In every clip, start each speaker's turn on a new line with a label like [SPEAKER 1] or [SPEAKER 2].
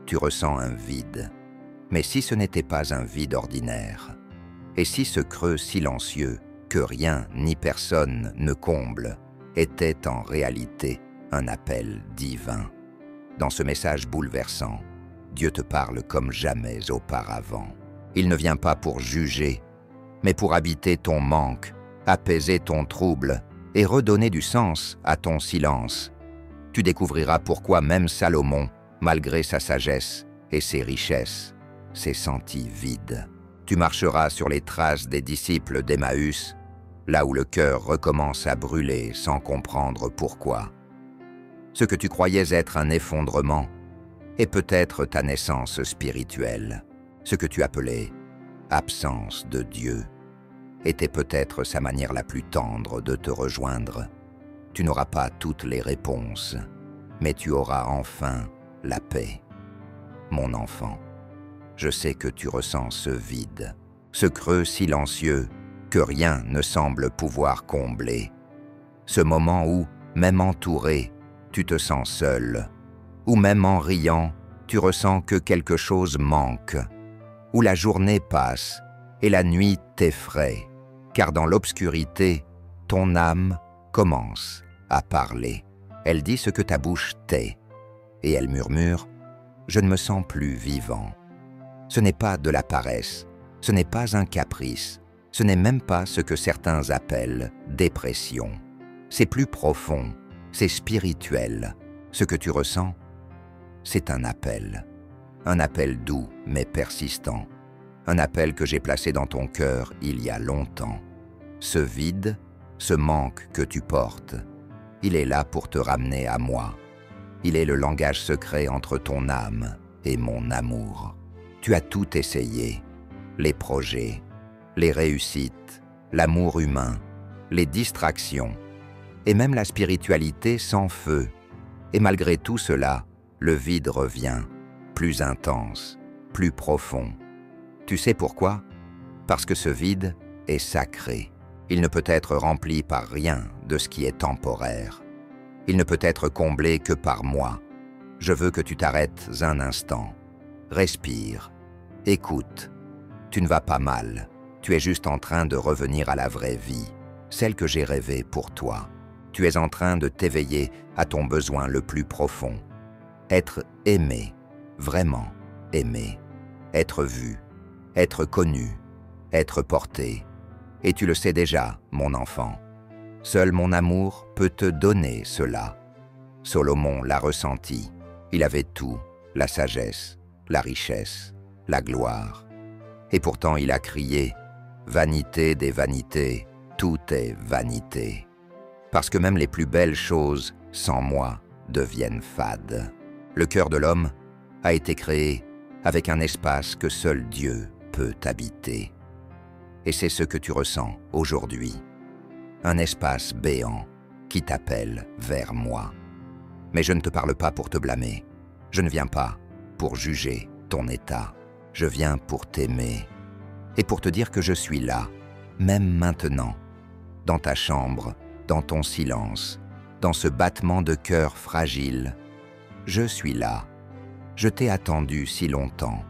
[SPEAKER 1] Tu ressens un vide. Mais si ce n'était pas un vide ordinaire, et si ce creux silencieux que rien ni personne ne comble était en réalité un appel divin. Dans ce message bouleversant, Dieu te parle comme jamais auparavant. Il ne vient pas pour juger, mais pour habiter ton manque, apaiser ton trouble et redonner du sens à ton silence. Tu découvriras pourquoi même Salomon, malgré sa sagesse et ses richesses, s'est senti vide. Tu marcheras sur les traces des disciples d'Emmaüs, là où le cœur recommence à brûler sans comprendre pourquoi. Ce que tu croyais être un effondrement est peut-être ta naissance spirituelle. Ce que tu appelais absence de Dieu était peut-être sa manière la plus tendre de te rejoindre. Tu n'auras pas toutes les réponses, mais tu auras enfin la paix. Mon enfant, je sais que tu ressens ce vide, ce creux silencieux que rien ne semble pouvoir combler. Ce moment où, même entouré, tu te sens seul, où même en riant, tu ressens que quelque chose manque, où la journée passe et la nuit t'effraie, car dans l'obscurité, ton âme commence à parler. Elle dit ce que ta bouche tait, et elle murmure « Je ne me sens plus vivant ». Ce n'est pas de la paresse, ce n'est pas un caprice, ce n'est même pas ce que certains appellent dépression. C'est plus profond, c'est spirituel. Ce que tu ressens, c'est un appel doux mais persistant, un appel que j'ai placé dans ton cœur il y a longtemps. Ce vide, ce manque que tu portes, il est là pour te ramener à moi. Il est le langage secret entre ton âme et mon amour. Tu as tout essayé, les projets, les réussites, l'amour humain, les distractions, et même la spiritualité sans feu. Et malgré tout cela, le vide revient, plus intense, plus profond. Tu sais pourquoi? Parce que ce vide est sacré. Il ne peut être rempli par rien de ce qui est temporaire. Il ne peut être comblé que par moi. Je veux que tu t'arrêtes un instant. Respire. Écoute. Tu ne vas pas mal. Tu es juste en train de revenir à la vraie vie, celle que j'ai rêvée pour toi. Tu es en train de t'éveiller à ton besoin le plus profond. Être aimé, vraiment aimé. Être vu, être connu, être porté. Et tu le sais déjà, mon enfant. Seul mon amour peut te donner cela. Salomon l'a ressenti. Il avait tout, la sagesse, la richesse, la gloire. Et pourtant il a crié « Vanité des vanités, tout est vanité ». Parce que même les plus belles choses, sans moi, deviennent fades. Le cœur de l'homme a été créé avec un espace que seul Dieu peut habiter. Et c'est ce que tu ressens aujourd'hui. Un espace béant qui t'appelle vers moi. Mais je ne te parle pas pour te blâmer. Je ne viens pas pour juger ton état. Je viens pour t'aimer et pour te dire que je suis là, même maintenant, dans ta chambre, dans ton silence, dans ce battement de cœur fragile. Je suis là. Je t'ai attendu si longtemps,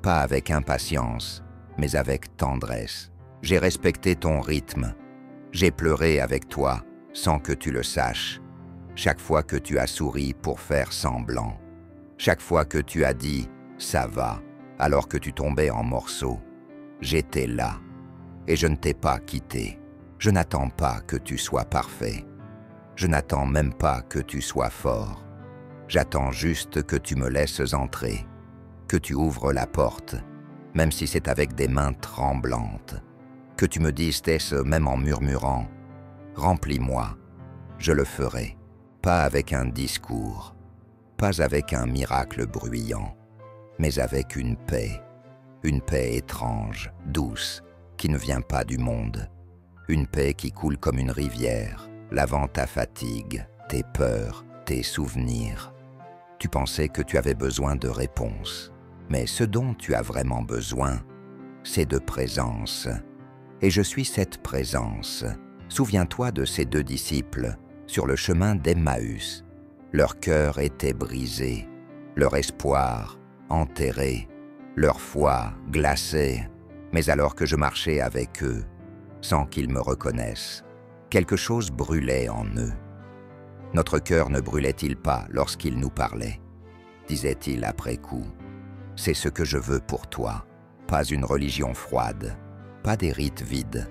[SPEAKER 1] pas avec impatience, mais avec tendresse. J'ai respecté ton rythme. J'ai pleuré avec toi sans que tu le saches. Chaque fois que tu as souri pour faire semblant. Chaque fois que tu as dit « ça va » alors que tu tombais en morceaux. J'étais là et je ne t'ai pas quitté. Je n'attends pas que tu sois parfait. Je n'attends même pas que tu sois fort. J'attends juste que tu me laisses entrer, que tu ouvres la porte, même si c'est avec des mains tremblantes, que tu me dises même en murmurant « Remplis-moi », je le ferai, pas avec un discours, pas avec un miracle bruyant, mais avec une paix étrange, douce, qui ne vient pas du monde, une paix qui coule comme une rivière, lavant ta fatigue, tes peurs, tes souvenirs. Tu pensais que tu avais besoin de réponses, mais ce dont tu as vraiment besoin, c'est de présence. Et je suis cette présence. Souviens-toi de ces deux disciples sur le chemin d'Emmaüs. Leur cœur était brisé. leur espoir enterré, leur foi glacée. Mais alors que je marchais avec eux, sans qu'ils me reconnaissent, quelque chose brûlait en eux. Notre cœur ne brûlait-il pas lorsqu'ils nous parlaient? Disait-il après coup, « C'est ce que je veux pour toi, pas une religion froide, pas des rites vides,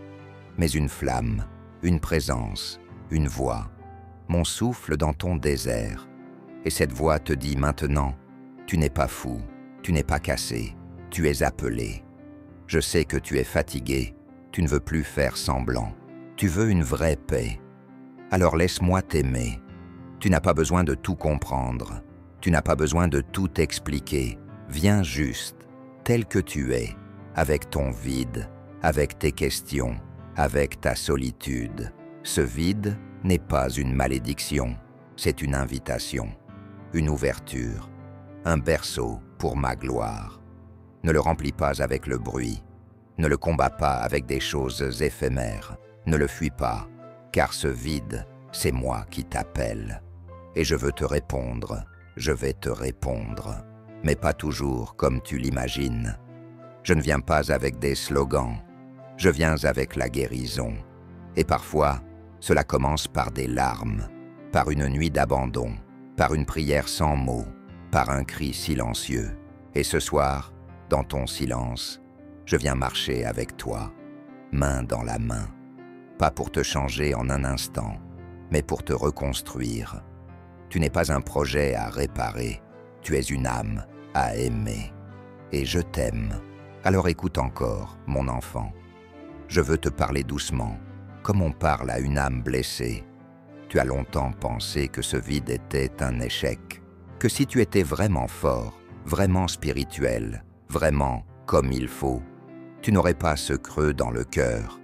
[SPEAKER 1] mais une flamme, une présence, une voix, mon souffle dans ton désert. Et cette voix te dit maintenant, tu n'es pas fou, tu n'es pas cassé, tu es appelé. Je sais que tu es fatigué, tu ne veux plus faire semblant, tu veux une vraie paix. Alors laisse-moi t'aimer. Tu n'as pas besoin de tout comprendre, tu n'as pas besoin de tout expliquer. Viens juste, tel que tu es, avec ton vide, avec tes questions, avec ta solitude. Ce vide n'est pas une malédiction, c'est une invitation, une ouverture, un berceau pour ma gloire. Ne le remplis pas avec le bruit, ne le combats pas avec des choses éphémères, ne le fuis pas, car ce vide, c'est moi qui t'appelle. Et je veux te répondre, je vais te répondre, mais pas toujours comme tu l'imagines. Je ne viens pas avec des slogans, je viens avec la guérison. Et parfois, cela commence par des larmes, par une nuit d'abandon, par une prière sans mots, par un cri silencieux. Et ce soir, dans ton silence, je viens marcher avec toi, main dans la main, pas pour te changer en un instant, mais pour te reconstruire. Tu n'es pas un projet à réparer, tu es une âme à aimer. Et je t'aime. Alors écoute encore, mon enfant. Je veux te parler doucement, comme on parle à une âme blessée. Tu as longtemps pensé que ce vide était un échec, que si tu étais vraiment fort, vraiment spirituel, vraiment comme il faut, tu n'aurais pas ce creux dans le cœur.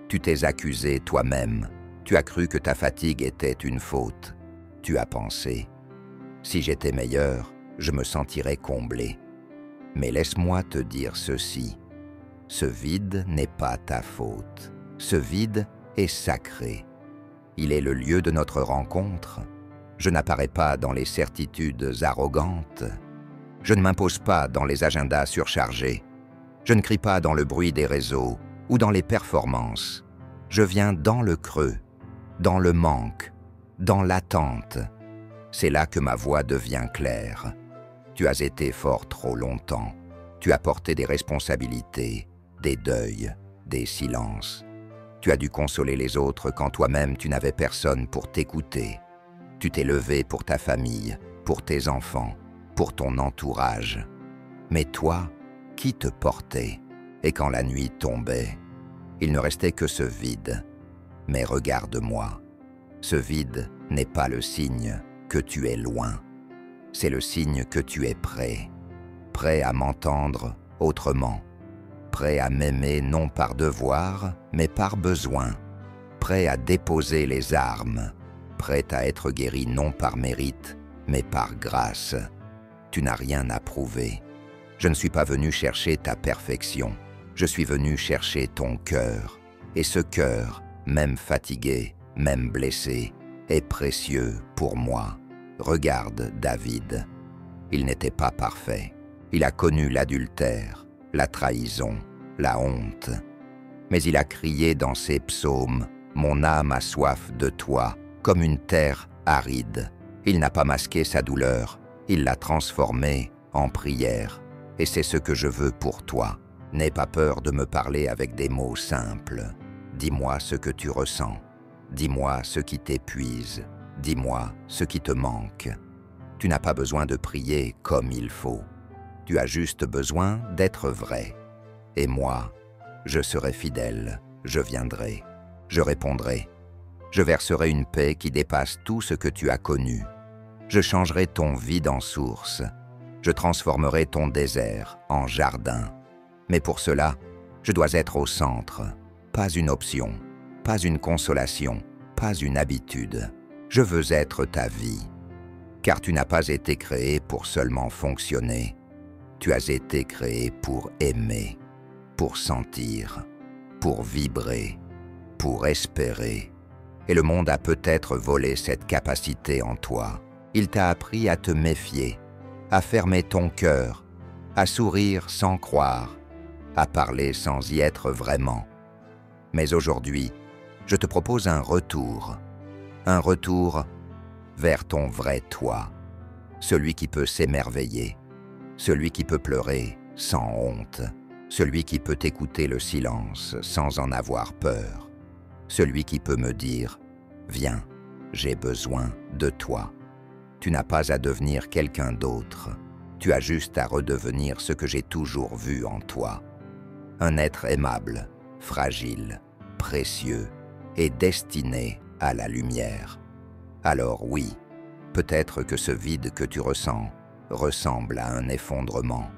[SPEAKER 1] Tu t'es accusé toi-même, tu as cru que ta fatigue était une faute. Tu as pensé, si j'étais meilleur, je me sentirais comblé. Mais laisse-moi te dire ceci, ce vide n'est pas ta faute, ce vide est sacré. Il est le lieu de notre rencontre. Je n'apparais pas dans les certitudes arrogantes. Je ne m'impose pas dans les agendas surchargés. Je ne crie pas dans le bruit des réseaux ou dans les performances. Je viens dans le creux, dans le manque, dans l'attente. C'est là que ma voix devient claire. Tu as été fort trop longtemps. Tu as porté des responsabilités, des deuils, des silences. Tu as dû consoler les autres quand toi-même tu n'avais personne pour t'écouter. Tu t'es levé pour ta famille, pour tes enfants, pour ton entourage. Mais toi, qui te portait? Et quand la nuit tombait, il ne restait que ce vide. Mais regarde-moi, ce vide n'est pas le signe que tu es loin. C'est le signe que tu es prêt, prêt à m'entendre autrement, prêt à m'aimer non par devoir, mais par besoin, prêt à déposer les armes, prêt à être guéri non par mérite, mais par grâce. Tu n'as rien à prouver. Je ne suis pas venu chercher ta perfection, je suis venu chercher ton cœur. Et ce cœur, même fatigué, même blessé, est précieux pour moi. Regarde David, il n'était pas parfait. Il a connu l'adultère, la trahison, la honte. Mais il a crié dans ses psaumes, « Mon âme a soif de toi », comme une terre aride. Il n'a pas masqué sa douleur, il l'a transformée en prière. Et c'est ce que je veux pour toi. N'aie pas peur de me parler avec des mots simples. Dis-moi ce que tu ressens. Dis-moi ce qui t'épuise. Dis-moi ce qui te manque. Tu n'as pas besoin de prier comme il faut. Tu as juste besoin d'être vrai. Et moi, je serai fidèle, je viendrai, je répondrai. Je verserai une paix qui dépasse tout ce que tu as connu. Je changerai ton vide en source. Je transformerai ton désert en jardin. Mais pour cela, je dois être au centre, pas une option, pas une consolation, pas une habitude. Je veux être ta vie, car tu n'as pas été créé pour seulement fonctionner. Tu as été créé pour aimer, pour sentir, pour vibrer, pour espérer. Et le monde a peut-être volé cette capacité en toi. Il t'a appris à te méfier, à fermer ton cœur, à sourire sans croire, à parler sans y être vraiment. Mais aujourd'hui, je te propose un retour vers ton vrai toi, celui qui peut s'émerveiller, celui qui peut pleurer sans honte, celui qui peut écouter le silence sans en avoir peur, celui qui peut me dire « Viens, j'ai besoin de toi ». Tu n'as pas à devenir quelqu'un d'autre, tu as juste à redevenir ce que j'ai toujours vu en toi. Un être aimable, fragile, précieux et destiné à la lumière. Alors oui, peut-être que ce vide que tu ressens ressemble à un effondrement,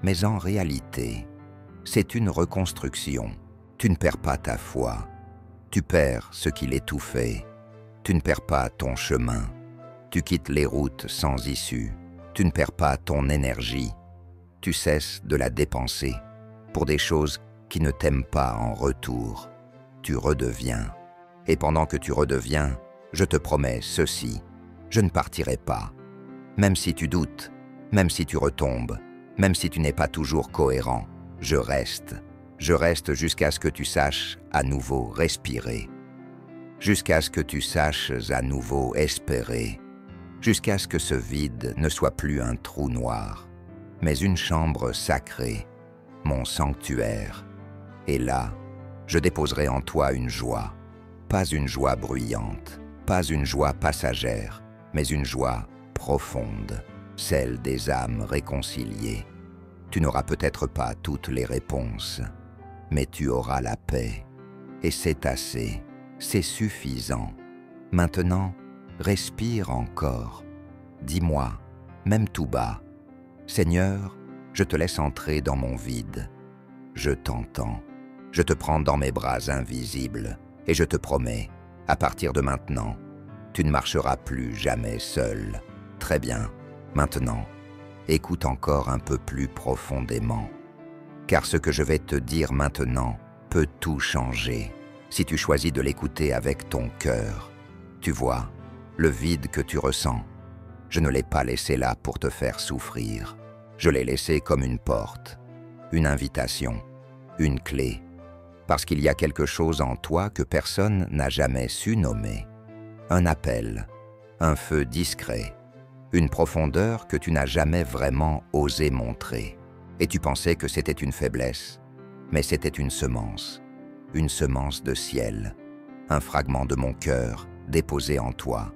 [SPEAKER 1] mais en réalité, c'est une reconstruction. Tu ne perds pas ta foi, tu perds ce qui l'étouffait, tu ne perds pas ton chemin, tu quittes les routes sans issue, tu ne perds pas ton énergie, tu cesses de la dépenser pour des choses qui ne t'aiment pas en retour. Tu redeviens. Et pendant que tu redeviens, je te promets ceci, je ne partirai pas. Même si tu doutes, même si tu retombes, même si tu n'es pas toujours cohérent, je reste. Je reste jusqu'à ce que tu saches à nouveau respirer, jusqu'à ce que tu saches à nouveau espérer, jusqu'à ce que ce vide ne soit plus un trou noir, mais une chambre sacrée, mon sanctuaire. Et là, je déposerai en toi une joie, pas une joie bruyante, pas une joie passagère, mais une joie profonde, celle des âmes réconciliées. Tu n'auras peut-être pas toutes les réponses, mais tu auras la paix. Et c'est assez, c'est suffisant. Maintenant, respire encore. Dis-moi, même tout bas, Seigneur, je te laisse entrer dans mon vide. Je t'entends. Je te prends dans mes bras invisibles et je te promets, à partir de maintenant, tu ne marcheras plus jamais seul. Très bien, maintenant, écoute encore un peu plus profondément. Car ce que je vais te dire maintenant peut tout changer si tu choisis de l'écouter avec ton cœur. Tu vois, le vide que tu ressens, je ne l'ai pas laissé là pour te faire souffrir. Je l'ai laissé comme une porte, une invitation, une clé, parce qu'il y a quelque chose en toi que personne n'a jamais su nommer. Un appel, un feu discret, une profondeur que tu n'as jamais vraiment osé montrer. Et tu pensais que c'était une faiblesse, mais c'était une semence de ciel, un fragment de mon cœur déposé en toi.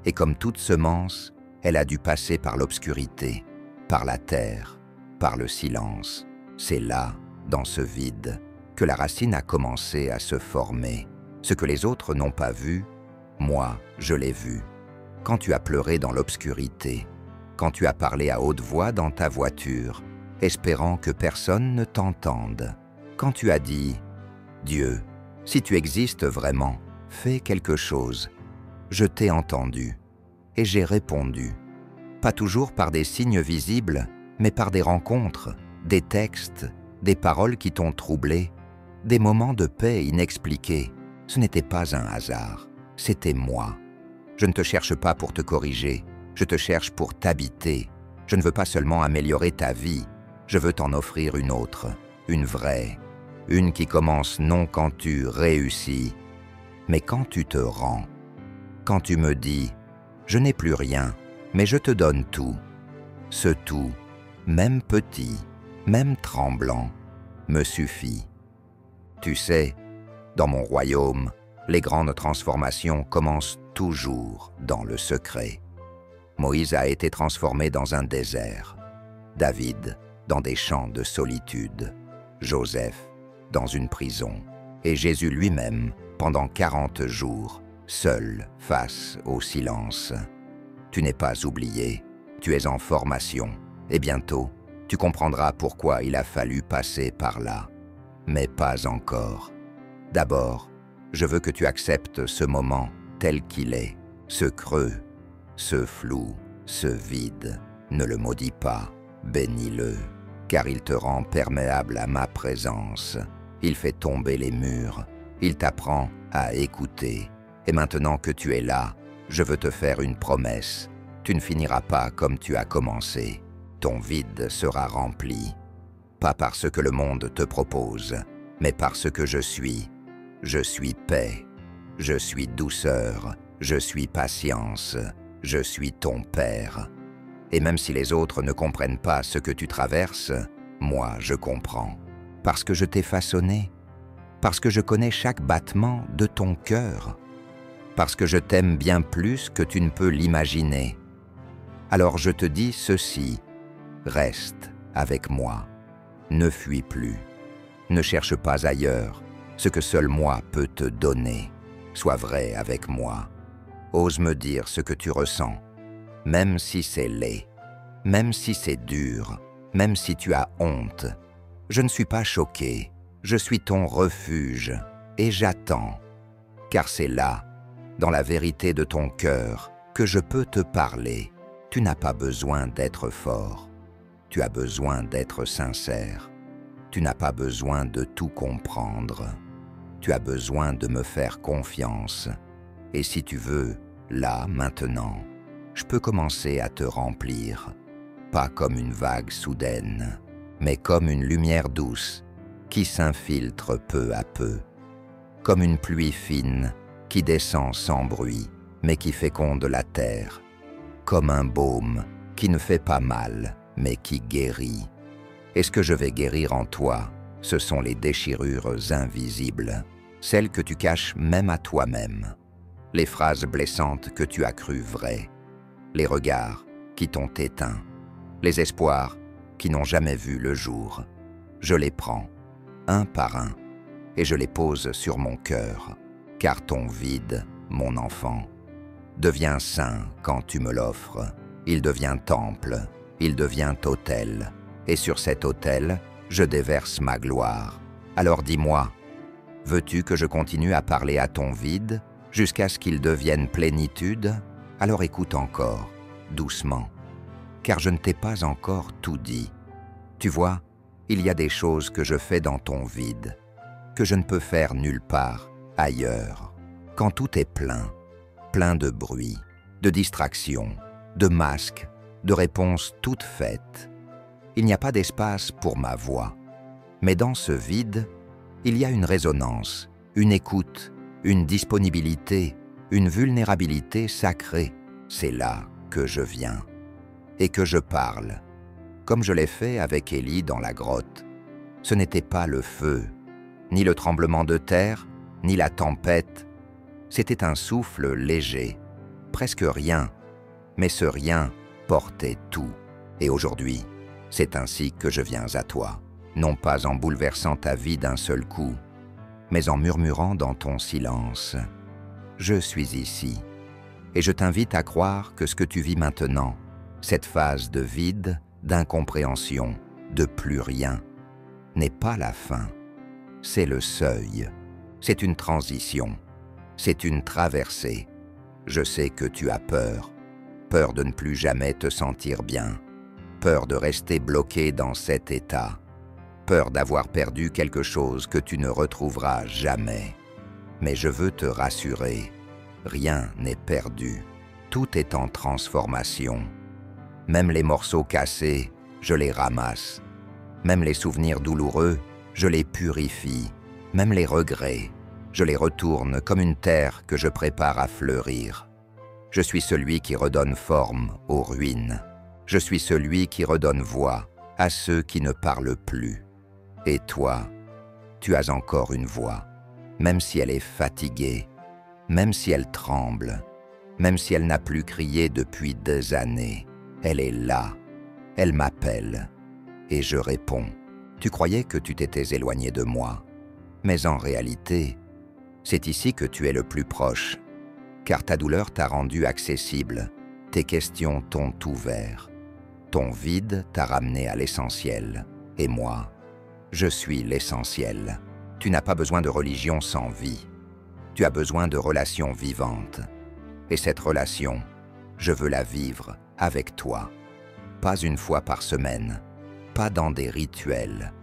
[SPEAKER 1] Et comme toute semence, elle a dû passer par l'obscurité, par la terre, par le silence. C'est là, dans ce vide, que la racine a commencé à se former. Ce que les autres n'ont pas vu, moi, je l'ai vu. Quand tu as pleuré dans l'obscurité, quand tu as parlé à haute voix dans ta voiture, espérant que personne ne t'entende, quand tu as dit « Dieu, si tu existes vraiment, fais quelque chose », je t'ai entendu et j'ai répondu. Pas toujours par des signes visibles, mais par des rencontres, des textes, des paroles qui t'ont troublé, des moments de paix inexpliqués. Ce n'était pas un hasard, c'était moi. Je ne te cherche pas pour te corriger, je te cherche pour t'habiter. Je ne veux pas seulement améliorer ta vie, je veux t'en offrir une autre, une vraie, une qui commence non quand tu réussis, mais quand tu te rends. Quand tu me dis « Je n'ai plus rien, mais je te donne tout », ce tout, même petit, même tremblant, me suffit. Tu sais, dans mon royaume, les grandes transformations commencent toujours dans le secret. Moïse a été transformé dans un désert, David dans des champs de solitude, Joseph dans une prison, et Jésus lui-même pendant 40 jours, seul face au silence. Tu n'es pas oublié, tu es en formation, et bientôt, tu comprendras pourquoi il a fallu passer par là. Mais pas encore. D'abord, je veux que tu acceptes ce moment tel qu'il est, ce creux, ce flou, ce vide. Ne le maudis pas, bénis-le, car il te rend perméable à ma présence. Il fait tomber les murs, il t'apprend à écouter. Et maintenant que tu es là, je veux te faire une promesse. Tu ne finiras pas comme tu as commencé. Ton vide sera rempli, pas par ce que le monde te propose, mais par ce que je suis. Je suis paix, je suis douceur, je suis patience, je suis ton Père. Et même si les autres ne comprennent pas ce que tu traverses, moi je comprends. Parce que je t'ai façonné, parce que je connais chaque battement de ton cœur, parce que je t'aime bien plus que tu ne peux l'imaginer. Alors je te dis ceci, reste avec moi, ne fuis plus, ne cherche pas ailleurs ce que seul moi peux te donner. Sois vrai avec moi, ose me dire ce que tu ressens, même si c'est laid, même si c'est dur, même si tu as honte. Je ne suis pas choqué, je suis ton refuge et j'attends, car c'est là, dans la vérité de ton cœur, que je peux te parler. Tu n'as pas besoin d'être fort, tu as besoin d'être sincère. Tu n'as pas besoin de tout comprendre, tu as besoin de me faire confiance. Et si tu veux, là, maintenant, je peux commencer à te remplir, pas comme une vague soudaine, mais comme une lumière douce qui s'infiltre peu à peu, comme une pluie fine qui descend sans bruit, mais qui féconde la terre, comme un baume qui ne fait pas mal, mais qui guérit. Et ce que je vais guérir en toi, ce sont les déchirures invisibles, celles que tu caches même à toi-même, les phrases blessantes que tu as crues vraies, les regards qui t'ont éteint, les espoirs qui n'ont jamais vu le jour. Je les prends, un par un, et je les pose sur mon cœur, car ton vide, mon enfant, devient saint quand tu me l'offres. Il devient temple, il devient autel, et sur cet autel, je déverse ma gloire. Alors dis-moi, veux-tu que je continue à parler à ton vide jusqu'à ce qu'il devienne plénitude? Alors écoute encore, doucement, car je ne t'ai pas encore tout dit. Tu vois, il y a des choses que je fais dans ton vide, que je ne peux faire nulle part ailleurs. Quand tout est plein, plein de bruit, de distractions, de masques, de réponses toutes faites, il n'y a pas d'espace pour ma voix. Mais dans ce vide, il y a une résonance, une écoute, une disponibilité, une vulnérabilité sacrée. C'est là que je viens et que je parle, comme je l'ai fait avec Élie dans la grotte. Ce n'était pas le feu, ni le tremblement de terre, ni la tempête. C'était un souffle léger, presque rien, mais ce rien portait tout. Et aujourd'hui, c'est ainsi que je viens à toi, non pas en bouleversant ta vie d'un seul coup, mais en murmurant dans ton silence. Je suis ici, et je t'invite à croire que ce que tu vis maintenant, cette phase de vide, d'incompréhension, de plus rien, n'est pas la fin. C'est le seuil, c'est une transition, c'est une traversée. Je sais que tu as peur, peur de ne plus jamais te sentir bien, peur de rester bloqué dans cet état, peur d'avoir perdu quelque chose que tu ne retrouveras jamais. Mais je veux te rassurer, rien n'est perdu, tout est en transformation. Même les morceaux cassés, je les ramasse. Même les souvenirs douloureux, je les purifie. Même les regrets, je les retourne comme une terre que je prépare à fleurir. Je suis celui qui redonne forme aux ruines. Je suis celui qui redonne voix à ceux qui ne parlent plus. Et toi, tu as encore une voix, même si elle est fatiguée, même si elle tremble, même si elle n'a plus crié depuis des années. Elle est là, elle m'appelle, et je réponds. Tu croyais que tu t'étais éloigné de moi, mais en réalité, c'est ici que tu es le plus proche, car ta douleur t'a rendu accessible, tes questions t'ont ouvert, ton vide t'a ramené à l'essentiel, et moi, je suis l'essentiel. Tu n'as pas besoin de religion sans vie, tu as besoin de relations vivantes, et cette relation, je veux la vivre avec toi, pas une fois par semaine, pas dans des rituels,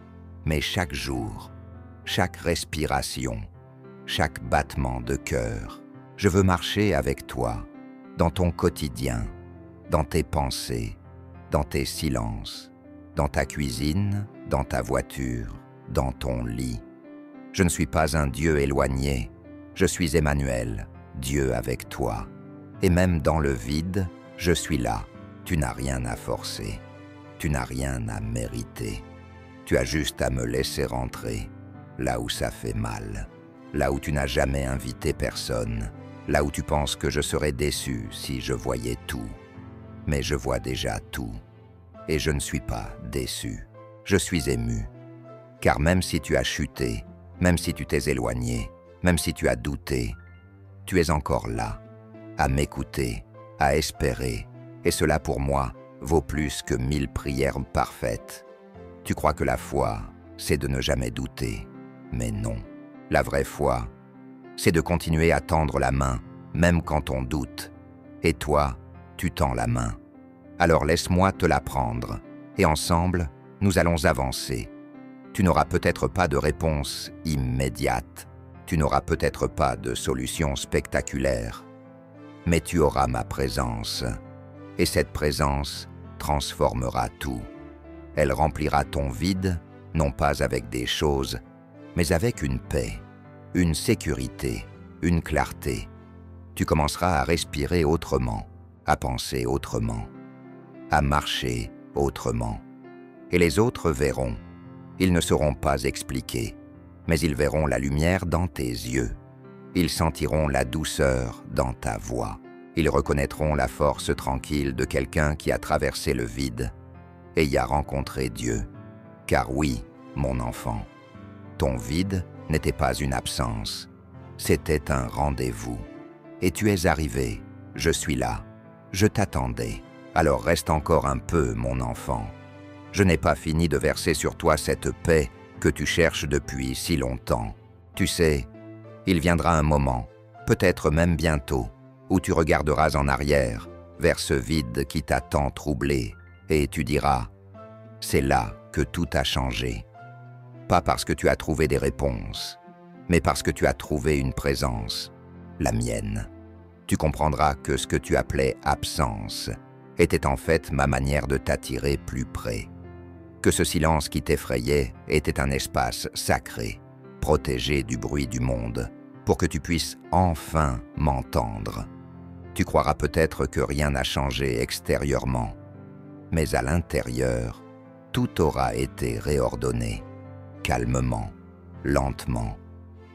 [SPEAKER 1] mais chaque jour, chaque respiration, chaque battement de cœur. Je veux marcher avec toi, dans ton quotidien, dans tes pensées, dans tes silences, dans ta cuisine, dans ta voiture, dans ton lit. Je ne suis pas un Dieu éloigné, je suis Emmanuel, Dieu avec toi. Et même dans le vide, je suis là, tu n'as rien à forcer, tu n'as rien à mériter. Tu as juste à me laisser rentrer, là où ça fait mal, là où tu n'as jamais invité personne, là où tu penses que je serais déçu si je voyais tout. Mais je vois déjà tout, et je ne suis pas déçu, je suis ému. Car même si tu as chuté, même si tu t'es éloigné, même si tu as douté, tu es encore là, à m'écouter, à espérer, et cela pour moi vaut plus que 1000 prières parfaites. Tu crois que la foi, c'est de ne jamais douter, mais non. La vraie foi, c'est de continuer à tendre la main, même quand on doute. Et toi, tu tends la main. Alors laisse-moi te la prendre, et ensemble, nous allons avancer. Tu n'auras peut-être pas de réponse immédiate, tu n'auras peut-être pas de solution spectaculaire, mais tu auras ma présence, et cette présence transformera tout. Elle remplira ton vide, non pas avec des choses, mais avec une paix, une sécurité, une clarté. Tu commenceras à respirer autrement, à penser autrement, à marcher autrement. Et les autres verront. Ils ne sauront pas expliquer, mais ils verront la lumière dans tes yeux. Ils sentiront la douceur dans ta voix. Ils reconnaîtront la force tranquille de quelqu'un qui a traversé le vide et y a rencontré Dieu. Car oui, mon enfant, ton vide n'était pas une absence, c'était un rendez-vous. Et tu es arrivé, je suis là, je t'attendais. Alors reste encore un peu, mon enfant. Je n'ai pas fini de verser sur toi cette paix que tu cherches depuis si longtemps. Tu sais, il viendra un moment, peut-être même bientôt, où tu regarderas en arrière, vers ce vide qui t'a tant troublé, et tu diras, c'est là que tout a changé. Pas parce que tu as trouvé des réponses, mais parce que tu as trouvé une présence, la mienne. Tu comprendras que ce que tu appelais absence était en fait ma manière de t'attirer plus près. Que ce silence qui t'effrayait était un espace sacré, protégé du bruit du monde, pour que tu puisses enfin m'entendre. Tu croiras peut-être que rien n'a changé extérieurement, mais à l'intérieur, tout aura été réordonné, calmement, lentement,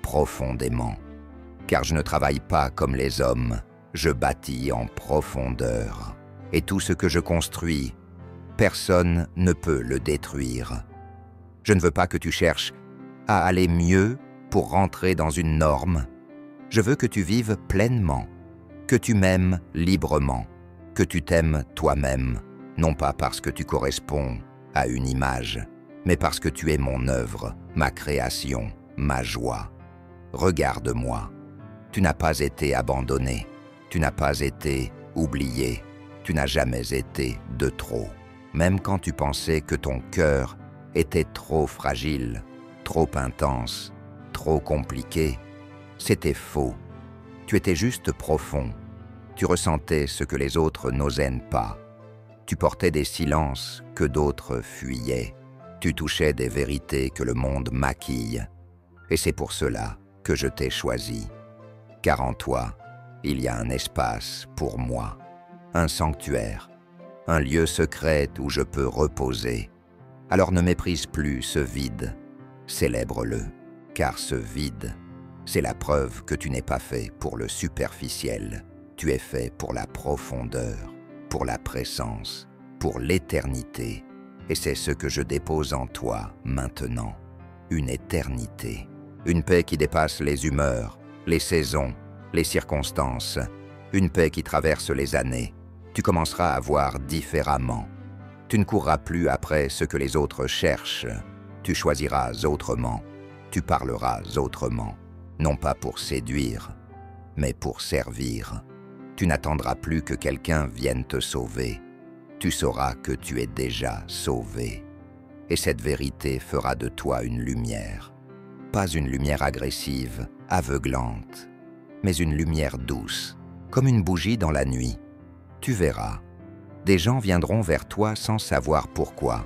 [SPEAKER 1] profondément. Car je ne travaille pas comme les hommes, je bâtis en profondeur. Et tout ce que je construis, personne ne peut le détruire. Je ne veux pas que tu cherches à aller mieux pour rentrer dans une norme. Je veux que tu vives pleinement, que tu m'aimes librement, que tu t'aimes toi-même, non pas parce que tu corresponds à une image, mais parce que tu es mon œuvre, ma création, ma joie. Regarde-moi, tu n'as pas été abandonné, tu n'as pas été oublié, tu n'as jamais été de trop. Même quand tu pensais que ton cœur était trop fragile, trop intense, trop compliqué, c'était faux. Tu étais juste profond. Tu ressentais ce que les autres n'osaient pas. Tu portais des silences que d'autres fuyaient. Tu touchais des vérités que le monde maquille. Et c'est pour cela que je t'ai choisi. Car en toi, il y a un espace pour moi, un sanctuaire, un lieu secret où je peux reposer. Alors ne méprise plus ce vide, célèbre-le, car ce vide, c'est la preuve que tu n'es pas fait pour le superficiel, tu es fait pour la profondeur, pour la présence, pour l'éternité, et c'est ce que je dépose en toi maintenant, une éternité, une paix qui dépasse les humeurs, les saisons, les circonstances, une paix qui traverse les années. Tu commenceras à voir différemment. Tu ne courras plus après ce que les autres cherchent. Tu choisiras autrement. Tu parleras autrement. Non pas pour séduire, mais pour servir. Tu n'attendras plus que quelqu'un vienne te sauver. Tu sauras que tu es déjà sauvé. Et cette vérité fera de toi une lumière. Pas une lumière agressive, aveuglante, mais une lumière douce, comme une bougie dans la nuit. Tu verras, Des gens viendront vers toi sans savoir pourquoi.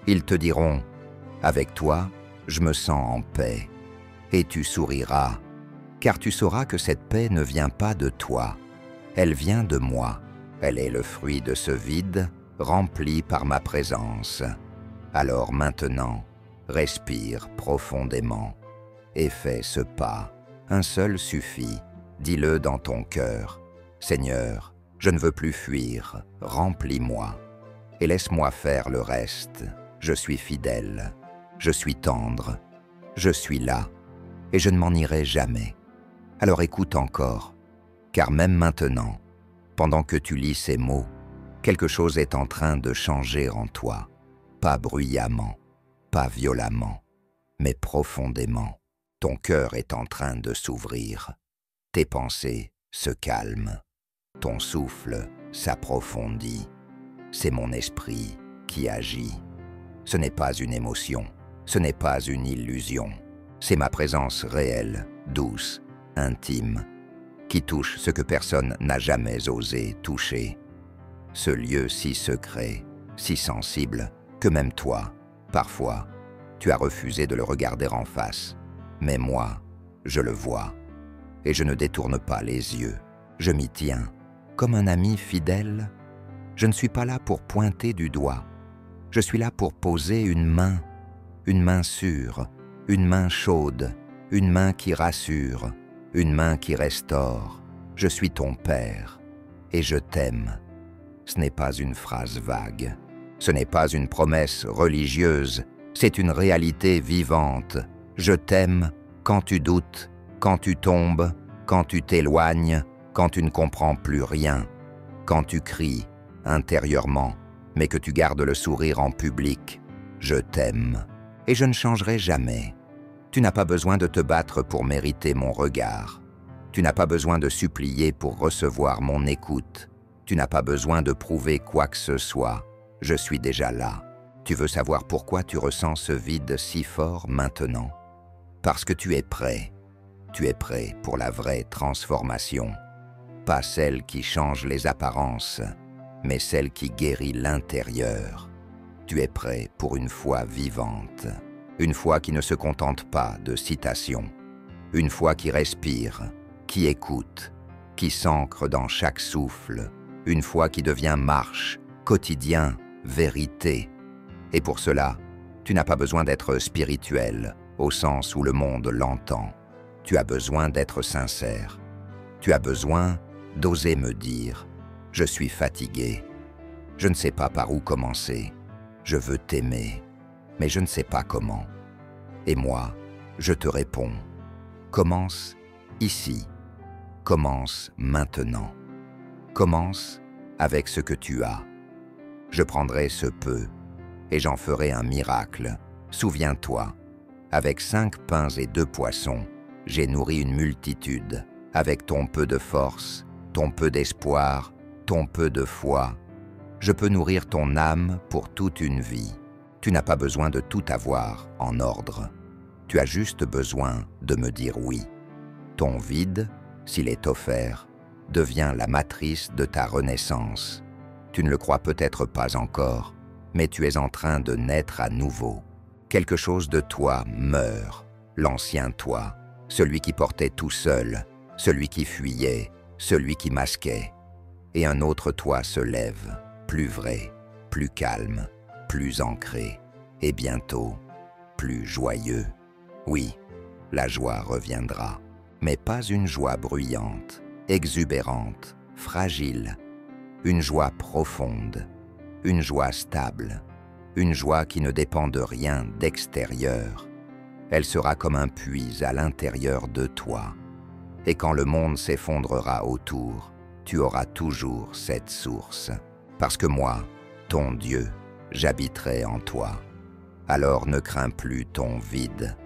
[SPEAKER 1] Ils te diront « Avec toi, je me sens en paix ». Et tu souriras, car tu sauras que cette paix ne vient pas de toi. Elle vient de moi. Elle est le fruit de ce vide, rempli par ma présence. Alors maintenant, respire profondément et fais ce pas. Un seul suffit. Dis-le dans ton cœur. Seigneur, je ne veux plus fuir, remplis-moi. Et laisse-moi faire le reste. Je suis fidèle, je suis tendre, je suis là, et je ne m'en irai jamais. Alors écoute encore, car même maintenant, pendant que tu lis ces mots, quelque chose est en train de changer en toi. Pas bruyamment, pas violemment, mais profondément. Ton cœur est en train de s'ouvrir. Tes pensées se calment. Ton souffle s'approfondit. C'est mon esprit qui agit. Ce n'est pas une émotion, ce n'est pas une illusion. C'est ma présence réelle, douce, intime, qui touche ce que personne n'a jamais osé toucher. Ce lieu si secret, si sensible, que même toi, parfois, tu as refusé de le regarder en face. Mais moi, je le vois, et je ne détourne pas les yeux. Je m'y tiens, comme un ami fidèle. Je ne suis pas là pour pointer du doigt. Je suis là pour poser une main sûre, une main chaude, une main qui rassure, une main qui restaure. Je suis ton Père, et je t'aime. Ce n'est pas une phrase vague, ce n'est pas une promesse religieuse, c'est une réalité vivante. Je t'aime quand tu doutes, quand tu tombes, quand tu t'éloignes, quand tu ne comprends plus rien, quand tu cries intérieurement, mais que tu gardes le sourire en public. Je t'aime, et je ne changerai jamais. Tu n'as pas besoin de te battre pour mériter mon regard. Tu n'as pas besoin de supplier pour recevoir mon écoute. Tu n'as pas besoin de prouver quoi que ce soit. Je suis déjà là. Tu veux savoir pourquoi tu ressens ce vide si fort maintenant? Parce que tu es prêt. Tu es prêt pour la vraie transformation. Pas celle qui change les apparences, mais celle qui guérit l'intérieur. Tu es prêt pour une foi vivante, une foi qui ne se contente pas de citations, une foi qui respire, qui écoute, qui s'ancre dans chaque souffle, une foi qui devient marche, quotidien, vérité. Et pour cela, tu n'as pas besoin d'être spirituel, au sens où le monde l'entend. Tu as besoin d'être sincère. Tu as besoin d'oser me dire « Je suis fatigué. Je ne sais pas par où commencer. Je veux t'aimer, mais je ne sais pas comment. » Et moi, je te réponds « Commence ici. Commence maintenant. Commence avec ce que tu as. Je prendrai ce peu et j'en ferai un miracle. Souviens-toi, avec 5 pains et 2 poissons, j'ai nourri une multitude. Avec ton peu de force, ton peu d'espoir, ton peu de foi, je peux nourrir ton âme pour toute une vie. Tu n'as pas besoin de tout avoir en ordre. Tu as juste besoin de me dire oui. Ton vide, s'il est offert, devient la matrice de ta renaissance. Tu ne le crois peut-être pas encore, mais tu es en train de naître à nouveau. Quelque chose de toi meurt, l'ancien toi, celui qui portait tout seul, celui qui fuyait, celui qui masquait. Et un autre toi se lève, plus vrai, plus calme, plus ancré, et bientôt, plus joyeux. Oui, la joie reviendra, mais pas une joie bruyante, exubérante, fragile, une joie profonde, une joie stable, une joie qui ne dépend de rien d'extérieur. Elle sera comme un puits à l'intérieur de toi. Et quand le monde s'effondrera autour, tu auras toujours cette source. Parce que moi, ton Dieu, j'habiterai en toi. Alors ne crains plus ton vide.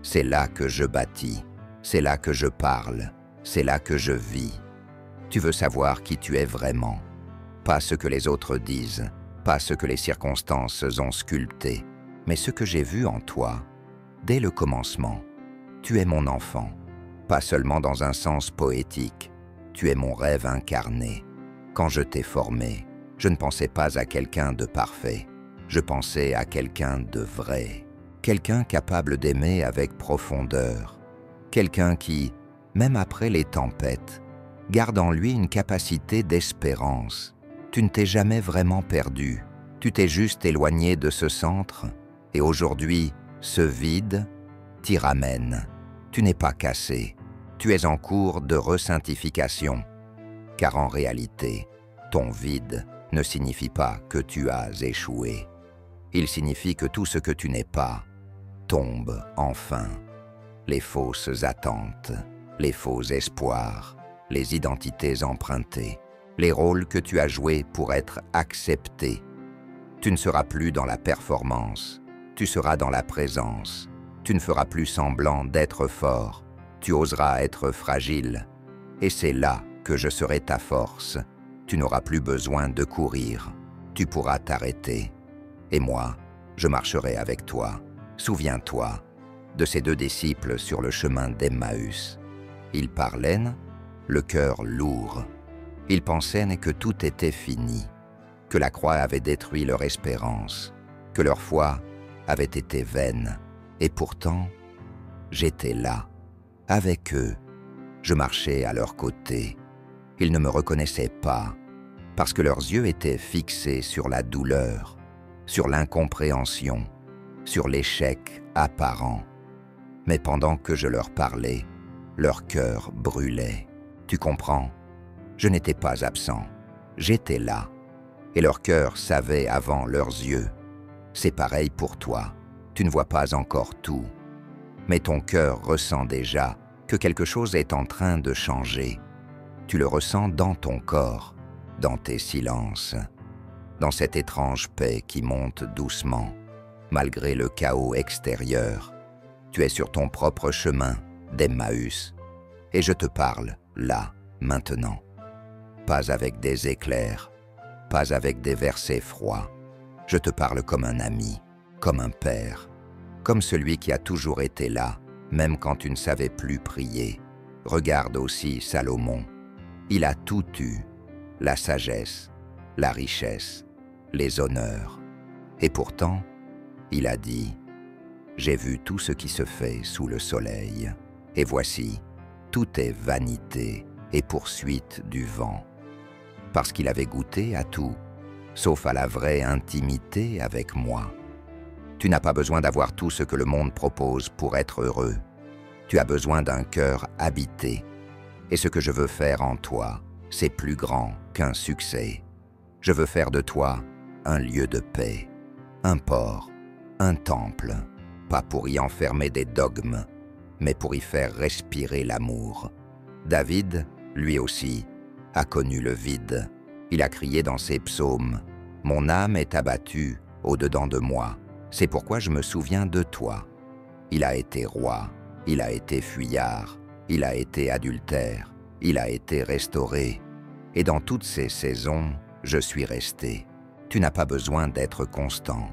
[SPEAKER 1] C'est là que je bâtis, c'est là que je parle, c'est là que je vis. Tu veux savoir qui tu es vraiment. Pas ce que les autres disent, pas ce que les circonstances ont sculpté, mais ce que j'ai vu en toi. Dès le commencement, tu es mon enfant, pas seulement dans un sens poétique, tu es mon rêve incarné. Quand je t'ai formé, Je ne pensais pas à quelqu'un de parfait, je pensais à quelqu'un de vrai, quelqu'un capable d'aimer avec profondeur, quelqu'un qui, même après les tempêtes, garde en lui une capacité d'espérance. Tu ne t'es jamais vraiment perdu, tu t'es juste éloigné de ce centre, et aujourd'hui, ce vide t'y ramène. Tu n'es pas cassé, tu es en cours de resaintification, car en réalité, ton vide ne signifie pas que tu as échoué. Il signifie que tout ce que tu n'es pas tombe enfin. Les fausses attentes, les faux espoirs, les identités empruntées, les rôles que tu as joués pour être accepté. Tu ne seras plus dans la performance, tu seras dans la présence. Tu ne feras plus semblant d'être fort, tu oseras être fragile. Et c'est là que je serai ta force. Tu n'auras plus besoin de courir, tu pourras t'arrêter. Et moi, je marcherai avec toi. Souviens-toi de ces deux disciples sur le chemin d'Emmaüs. Ils parlaient, le cœur lourd. Ils pensaient que tout était fini, que la croix avait détruit leur espérance, que leur foi avait été vaine. Et pourtant, j'étais là, avec eux. Je marchais à leur côté. Ils ne me reconnaissaient pas, parce que leurs yeux étaient fixés sur la douleur, sur l'incompréhension, sur l'échec apparent. Mais pendant que je leur parlais, leur cœur brûlait. Tu comprends? Je n'étais pas absent, j'étais là. Et leur cœur savait avant leurs yeux. C'est pareil pour toi. Tu ne vois pas encore tout, mais ton cœur ressent déjà que quelque chose est en train de changer. Tu le ressens dans ton corps, dans tes silences, dans cette étrange paix qui monte doucement, malgré le chaos extérieur. Tu es sur ton propre chemin d'Emmaüs, et je te parle là, maintenant. Pas avec des éclairs, pas avec des versets froids. Je te parle comme un ami, comme un père, comme celui qui a toujours été là, même quand tu ne savais plus prier. Regarde aussi Salomon. Il a tout eu, la sagesse, la richesse, les honneurs. Et pourtant, il a dit, « J'ai vu tout ce qui se fait sous le soleil, et voici, tout est vanité et poursuite du vent. » Parce qu'il avait goûté à tout, sauf à la vraie intimité avec moi. Tu n'as pas besoin d'avoir tout ce que le monde propose pour être heureux. Tu as besoin d'un cœur habité. Et ce que je veux faire en toi, c'est plus grand qu'un succès. Je veux faire de toi un lieu de paix, un port, un temple, pas pour y enfermer des dogmes, mais pour y faire respirer l'amour. David, lui aussi, a connu le vide. Il a crié dans ses psaumes, « Mon âme est abattue au-dedans de moi. C'est pourquoi je me souviens de toi. » Il a été roi, il a été fuyard, il a été adultère, il a été restauré. Et dans toutes ces saisons, je suis resté. Tu n'as pas besoin d'être constant.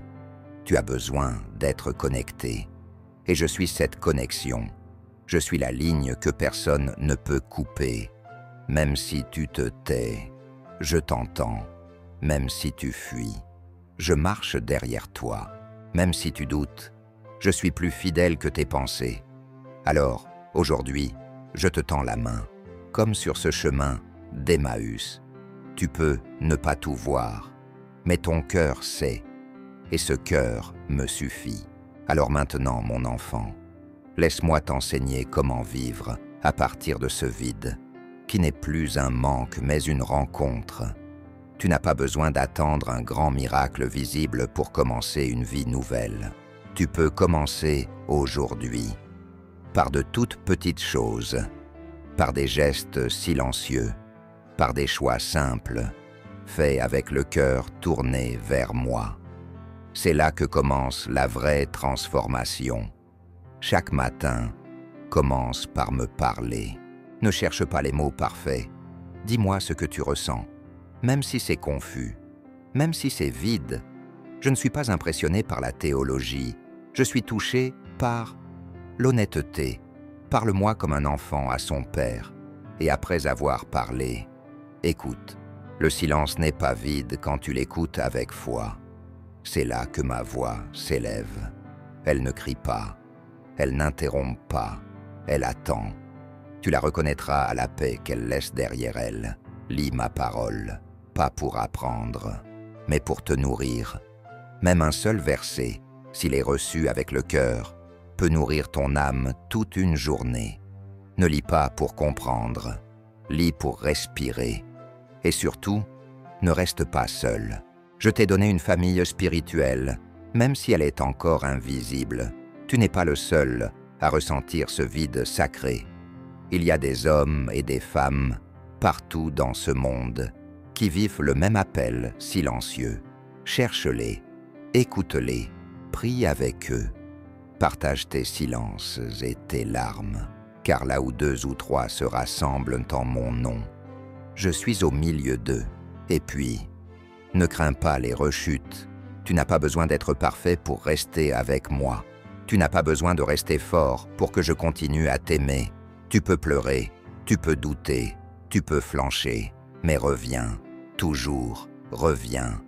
[SPEAKER 1] Tu as besoin d'être connecté. Et je suis cette connexion. Je suis la ligne que personne ne peut couper. Même si tu te tais, je t'entends. Même si tu fuis, je marche derrière toi. Même si tu doutes, je suis plus fidèle que tes pensées. Alors, aujourd'hui, je te tends la main, comme sur ce chemin d'Emmaüs. Tu peux ne pas tout voir, mais ton cœur sait, et ce cœur me suffit. Alors maintenant, mon enfant, laisse-moi t'enseigner comment vivre à partir de ce vide, qui n'est plus un manque mais une rencontre. Tu n'as pas besoin d'attendre un grand miracle visible pour commencer une vie nouvelle. Tu peux commencer aujourd'hui, par de toutes petites choses, par des gestes silencieux, par des choix simples, faits avec le cœur tourné vers moi. C'est là que commence la vraie transformation. Chaque matin, commence par me parler. Ne cherche pas les mots parfaits. Dis-moi ce que tu ressens, même si c'est confus, même si c'est vide. Je ne suis pas impressionné par la théologie. Je suis touché par l'honnêteté. Parle-moi comme un enfant à son père. Et après avoir parlé, écoute. Le silence n'est pas vide quand tu l'écoutes avec foi. C'est là que ma voix s'élève. Elle ne crie pas, elle n'interrompt pas, elle attend. Tu la reconnaîtras à la paix qu'elle laisse derrière elle. Lis ma parole, pas pour apprendre, mais pour te nourrir. Même un seul verset, s'il est reçu avec le cœur, peut nourrir ton âme toute une journée. Ne lis pas pour comprendre, lis pour respirer. Et surtout, ne reste pas seul. Je t'ai donné une famille spirituelle, même si elle est encore invisible. Tu n'es pas le seul à ressentir ce vide sacré. Il y a des hommes et des femmes, partout dans ce monde, qui vivent le même appel silencieux. Cherche-les, écoute-les, prie avec eux. Partage tes silences et tes larmes, car là où 2 ou 3 se rassemblent en mon nom, je suis au milieu d'eux. Et puis, ne crains pas les rechutes. Tu n'as pas besoin d'être parfait pour rester avec moi. Tu n'as pas besoin de rester fort pour que je continue à t'aimer. Tu peux pleurer, tu peux douter, tu peux flancher, mais reviens, toujours, reviens.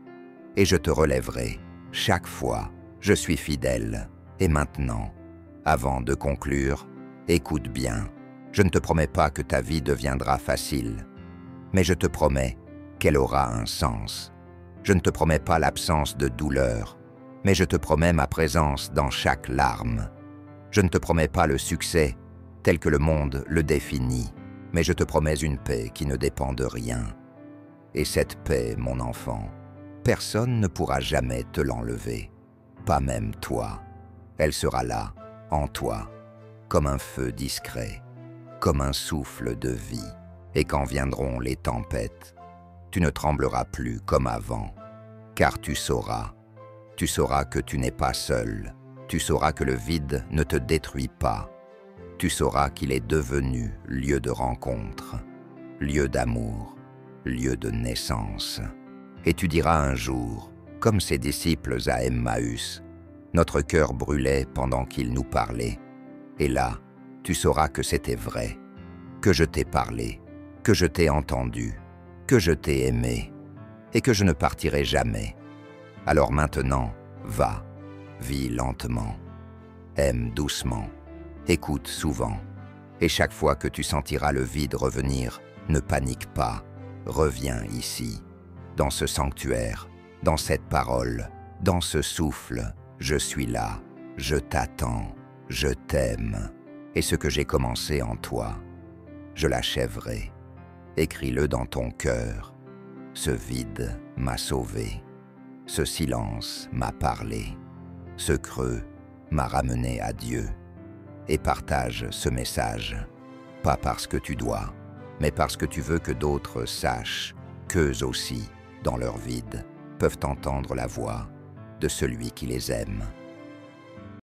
[SPEAKER 1] Et je te relèverai, chaque fois, je suis fidèle. Et maintenant, avant de conclure, écoute bien. Je ne te promets pas que ta vie deviendra facile, mais je te promets qu'elle aura un sens. Je ne te promets pas l'absence de douleur, mais je te promets ma présence dans chaque larme. Je ne te promets pas le succès tel que le monde le définit, mais je te promets une paix qui ne dépend de rien. Et cette paix, mon enfant, personne ne pourra jamais te l'enlever, pas même toi. Elle sera là, en toi, comme un feu discret, comme un souffle de vie. Et quand viendront les tempêtes, tu ne trembleras plus comme avant, car tu sauras que tu n'es pas seul, tu sauras que le vide ne te détruit pas, tu sauras qu'il est devenu lieu de rencontre, lieu d'amour, lieu de naissance. Et tu diras un jour, comme ses disciples à Emmaüs, notre cœur brûlait pendant qu'il nous parlait, et là, tu sauras que c'était vrai, que je t'ai parlé, que je t'ai entendu, que je t'ai aimé, et que je ne partirai jamais. Alors maintenant, va, vis lentement, aime doucement, écoute souvent, et chaque fois que tu sentiras le vide revenir, ne panique pas, reviens ici, dans ce sanctuaire, dans cette parole, dans ce souffle. Je suis là, je t'attends, je t'aime, et ce que j'ai commencé en toi, je l'achèverai. Écris-le dans ton cœur. Ce vide m'a sauvé, ce silence m'a parlé, ce creux m'a ramené à Dieu. Et partage ce message, pas parce que tu dois, mais parce que tu veux que d'autres sachent qu'eux aussi, dans leur vide, peuvent entendre la voix de celui qui les aime.